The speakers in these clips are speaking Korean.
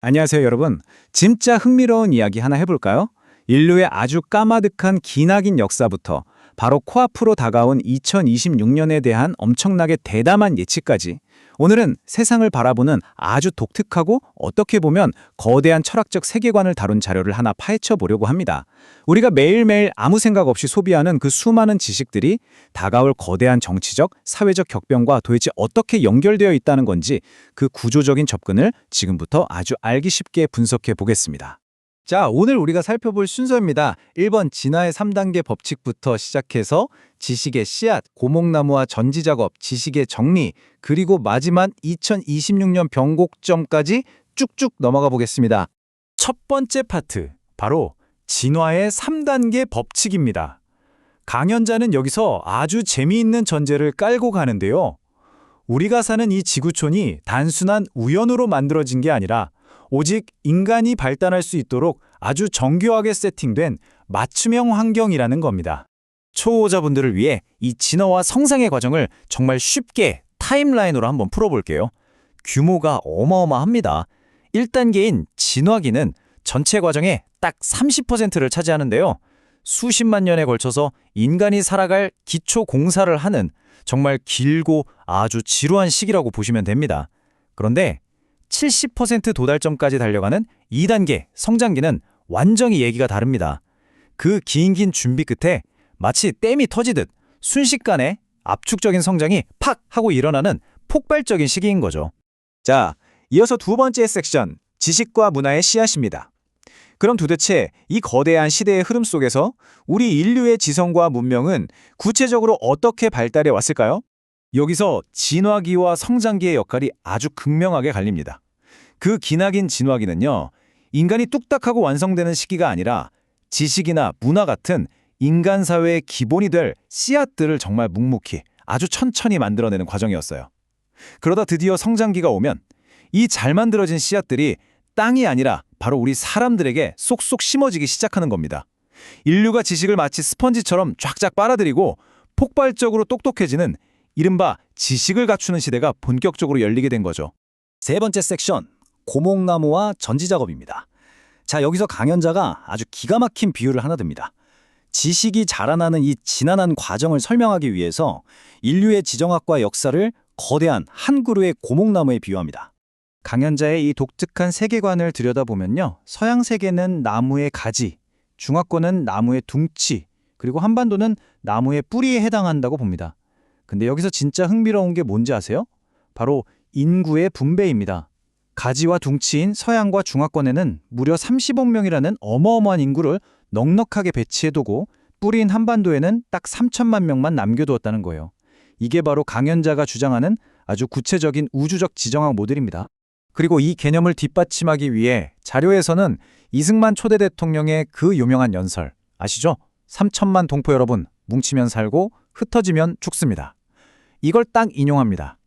안녕하세요, 여러분. 진짜 흥미로운 이야기 하나 해볼까요? 인류의 아주 까마득한 기나긴 역사부터 바로 코앞으로 다가온 2026년에 대한 엄청나게 대담한 예측까지 오늘은 세상을 바라보는 아주 독특하고 어떻게 보면 거대한 철학적 세계관을 다룬 자료를 하나 파헤쳐 보려고 합니다. 우리가 매일매일 아무 생각 없이 소비하는 그 수많은 지식들이 다가올 거대한 정치적, 사회적 격변과 도대체 어떻게 연결되어 있다는 건지 그 구조적인 접근을 지금부터 아주 알기 쉽게 분석해 보겠습니다. 자, 오늘 우리가 살펴볼 순서입니다. 1번 진화의 3단계 법칙부터 시작해서 지식의 씨앗, 고목나무와 전지작업, 지식의 정리, 그리고 마지막 2026년 변곡점까지 쭉쭉 넘어가 보겠습니다. 첫 번째 파트, 바로 진화의 3단계 법칙입니다. 강연자는 여기서 아주 재미있는 전제를 깔고 가는데요. 우리가 사는 이 지구촌이 단순한 우연으로 만들어진 게 아니라 오직 인간이 발달할 수 있도록 아주 정교하게 세팅된 맞춤형 환경이라는 겁니다. 초보자분들을 위해 이 진화와 성장의 과정을 정말 쉽게 타임라인으로 한번 풀어볼게요. 규모가 어마어마합니다. 1단계인 진화기는 전체 과정의 딱 30%를 차지하는데요. 수십만 년에 걸쳐서 인간이 살아갈 기초 공사를 하는 정말 길고 아주 지루한 시기라고 보시면 됩니다. 그런데 70% 도달점까지 달려가는 2단계 성장기는 완전히 얘기가 다릅니다. 그 긴 준비 끝에 마치 댐이 터지듯 순식간에 압축적인 성장이 팍 하고 일어나는 폭발적인 시기인 거죠. 자, 이어서 두 번째 섹션, 지식과 문화의 씨앗입니다. 그럼 도대체 이 거대한 시대의 흐름 속에서 우리 인류의 지성과 문명은 구체적으로 어떻게 발달해 왔을까요? 여기서 진화기와 성장기의 역할이 아주 극명하게 갈립니다. 그 기나긴 진화기는요, 인간이 뚝딱하고 완성되는 시기가 아니라 지식이나 문화 같은 인간 사회의 기본이 될 씨앗들을 정말 묵묵히 아주 천천히 만들어내는 과정이었어요. 그러다 드디어 성장기가 오면 이 잘 만들어진 씨앗들이 땅이 아니라 바로 우리 사람들에게 쏙쏙 심어지기 시작하는 겁니다. 인류가 지식을 마치 스펀지처럼 쫙쫙 빨아들이고 폭발적으로 똑똑해지는 이른바 지식을 갖추는 시대가 본격적으로 열리게 된 거죠. 세 번째 섹션, 고목나무와 전지작업입니다. 자, 여기서 강연자가 아주 기가 막힌 비유를 하나 듭니다. 지식이 자라나는 이 지난한 과정을 설명하기 위해서 인류의 지정학과 역사를 거대한 한 그루의 고목나무에 비유합니다. 강연자의 이 독특한 세계관을 들여다보면요, 서양 세계는 나무의 가지, 중화권은 나무의 둥치, 그리고 한반도는 나무의 뿌리에 해당한다고 봅니다. 근데 여기서 진짜 흥미로운 게 뭔지 아세요? 바로 인구의 분배입니다. 가지와 둥치인 서양과 중화권에는 무려 30억 명이라는 어마어마한 인구를 넉넉하게 배치해두고 뿌리인 한반도에는 딱 3천만 명만 남겨두었다는 거예요. 이게 바로 강연자가 주장하는 아주 구체적인 우주적 지정학 모델입니다. 그리고 이 개념을 뒷받침하기 위해 자료에서는 이승만 초대 대통령의 그 유명한 연설, 아시죠? 3천만 동포 여러분, 뭉치면 살고 흩어지면 죽습니다. 이걸 딱 인용합니다.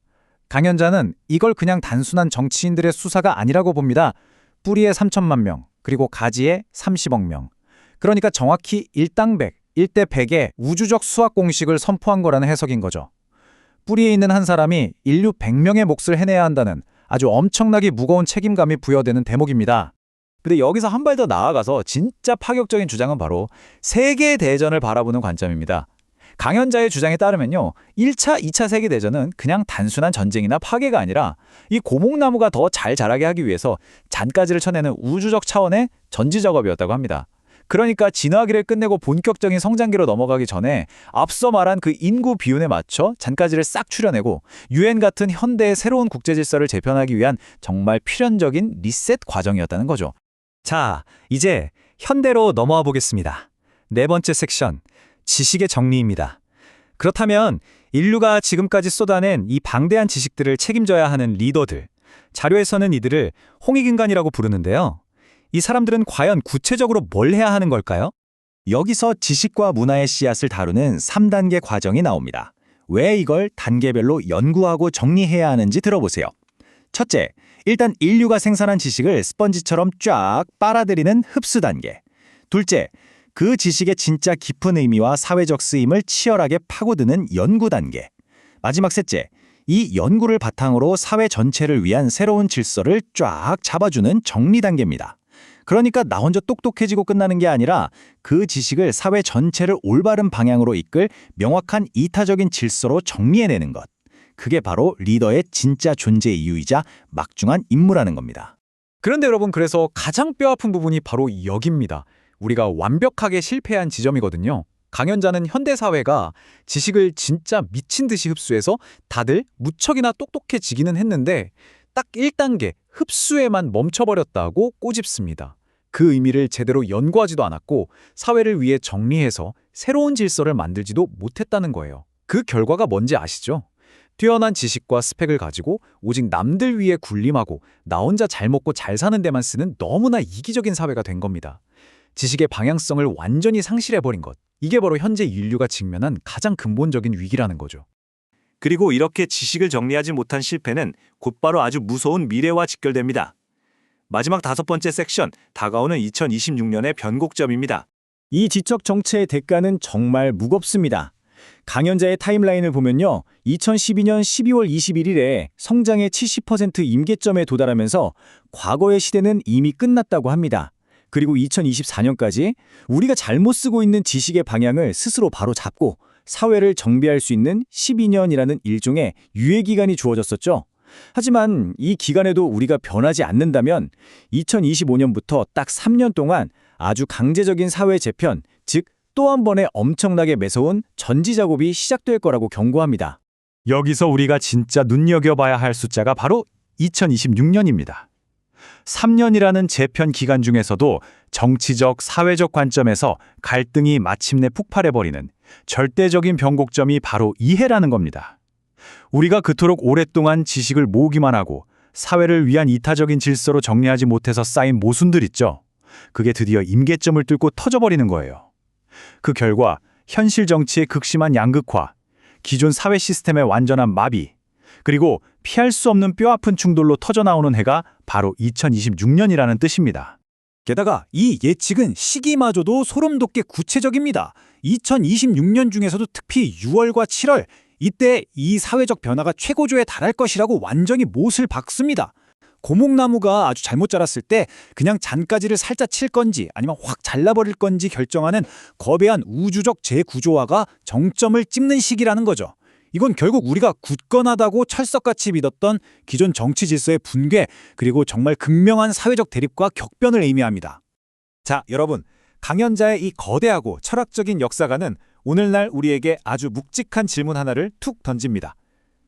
강연자는 이걸 그냥 단순한 정치인들의 수사가 아니라고 봅니다. 뿌리의 3천만 명, 그리고 가지의 30억 명. 그러니까 정확히 1당100, 1대 100의 우주적 수학 공식을 선포한 거라는 해석인 거죠. 뿌리에 있는 한 사람이 인류 100명의 몫을 해내야 한다는 아주 엄청나게 무거운 책임감이 부여되는 대목입니다. 근데 여기서 한 발 더 나아가서 진짜 파격적인 주장은 바로 세계대전을 바라보는 관점입니다. 강연자의 주장에 따르면요, 1차, 2차 세계대전은 그냥 단순한 전쟁이나 파괴가 아니라 이 고목나무가 더 잘 자라게 하기 위해서 잔가지를 쳐내는 우주적 차원의 전지작업이었다고 합니다. 그러니까 진화기를 끝내고 본격적인 성장기로 넘어가기 전에 앞서 말한 그 인구 비운에 맞춰 잔가지를 싹 추려내고 유엔 같은 현대의 새로운 국제 질서를 재편하기 위한 정말 필연적인 리셋 과정이었다는 거죠. 자, 이제 현대로 넘어와 보겠습니다. 네 번째 섹션, 지식의 정리입니다. 그렇다면 인류가 지금까지 쏟아낸 이 방대한 지식들을 책임져야 하는 리더들, 자료에서는 이들을 홍익인간이라고 부르는데요. 이 사람들은 과연 구체적으로 뭘 해야 하는 걸까요? 여기서 지식과 문화의 씨앗을 다루는 3단계 과정이 나옵니다. 왜 이걸 단계별로 연구하고 정리해야 하는지 들어보세요. 첫째, 일단 인류가 생산한 지식을 스펀지처럼 쫙 빨아들이는 흡수 단계. 둘째, 그 지식의 진짜 깊은 의미와 사회적 쓰임을 치열하게 파고드는 연구 단계. 마지막 셋째, 이 연구를 바탕으로 사회 전체를 위한 새로운 질서를 쫙 잡아주는 정리 단계입니다. 그러니까 나 혼자 똑똑해지고 끝나는 게 아니라 그 지식을 사회 전체를 올바른 방향으로 이끌 명확한 이타적인 질서로 정리해내는 것. 그게 바로 리더의 진짜 존재 이유이자 막중한 임무라는 겁니다. 그런데 여러분, 그래서 가장 뼈아픈 부분이 바로 여기입니다. 우리가 완벽하게 실패한 지점이거든요. 강연자는 현대사회가 지식을 진짜 미친 듯이 흡수해서 다들 무척이나 똑똑해지기는 했는데 딱 1단계 흡수에만 멈춰버렸다고 꼬집습니다. 그 의미를 제대로 연구하지도 않았고 사회를 위해 정리해서 새로운 질서를 만들지도 못했다는 거예요. 그 결과가 뭔지 아시죠? 뛰어난 지식과 스펙을 가지고 오직 남들 위해 군림하고 나 혼자 잘 먹고 잘 사는 데만 쓰는 너무나 이기적인 사회가 된 겁니다. 지식의 방향성을 완전히 상실해버린 것. 이게 바로 현재 인류가 직면한 가장 근본적인 위기라는 거죠. 그리고 이렇게 지식을 정리하지 못한 실패는 곧바로 아주 무서운 미래와 직결됩니다. 마지막 5번째 섹션, 다가오는 2026년의 변곡점입니다. 이 지적 정체의 대가는 정말 무겁습니다. 강연자의 타임라인을 보면요. 2012년 12월 21일에 성장의 70% 임계점에 도달하면서 과거의 시대는 이미 끝났다고 합니다. 그리고 2024년까지 우리가 잘못 쓰고 있는 지식의 방향을 스스로 바로 잡고 사회를 정비할 수 있는 12년이라는 일종의 유예기간이 주어졌었죠. 하지만 이 기간에도 우리가 변하지 않는다면 2025년부터 딱 3년 동안 아주 강제적인 사회 재편, 즉 또 한 번의 엄청나게 매서운 전지 작업이 시작될 거라고 경고합니다. 여기서 우리가 진짜 눈여겨봐야 할 숫자가 바로 2026년입니다. 3년이라는 재편 기간 중에서도 정치적, 사회적 관점에서 갈등이 마침내 폭발해버리는 절대적인 변곡점이 바로 이해라는 겁니다. 우리가 그토록 오랫동안 지식을 모으기만 하고 사회를 위한 이타적인 질서로 정리하지 못해서 쌓인 모순들 있죠. 그게 드디어 임계점을 뚫고 터져버리는 거예요. 그 결과 현실 정치의 극심한 양극화, 기존 사회 시스템의 완전한 마비, 그리고 피할 수 없는 뼈아픈 충돌로 터져나오는 해가 바로 2026년이라는 뜻입니다. 게다가 이 예측은 시기마저도 소름 돋게 구체적입니다. 2026년 중에서도 특히 6월과 7월, 이때 이 사회적 변화가 최고조에 달할 것이라고 완전히 못을 박습니다. 고목나무가 아주 잘못 자랐을 때 그냥 잔가지를 살짝 칠 건지 아니면 확 잘라버릴 건지 결정하는 거대한 우주적 재구조화가 정점을 찍는 시기라는 거죠. 이건 결국 우리가 굳건하다고 철석같이 믿었던 기존 정치 질서의 붕괴, 그리고 정말 극명한 사회적 대립과 격변을 의미합니다. 자, 여러분, 강연자의 이 거대하고 철학적인 역사가는 오늘날 우리에게 아주 묵직한 질문 하나를 툭 던집니다.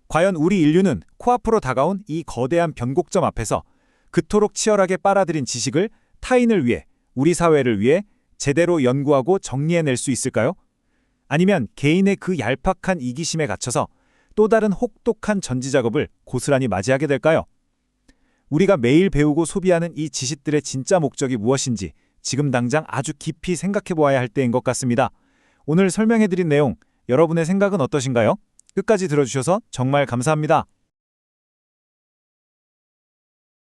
과연 우리 인류는 코앞으로 다가온 이 거대한 변곡점 앞에서 그토록 치열하게 빨아들인 지식을 타인을 위해, 우리 사회를 위해 제대로 연구하고 정리해낼 수 있을까요? 아니면 개인의 그 얄팍한 이기심에 갇혀서 또 다른 혹독한 전지작업을 고스란히 맞이하게 될까요? 우리가 매일 배우고 소비하는 이 지식들의 진짜 목적이 무엇인지 지금 당장 아주 깊이 생각해 보아야 할 때인 것 같습니다. 오늘 설명해드린 내용, 여러분의 생각은 어떠신가요? 끝까지 들어주셔서 정말 감사합니다.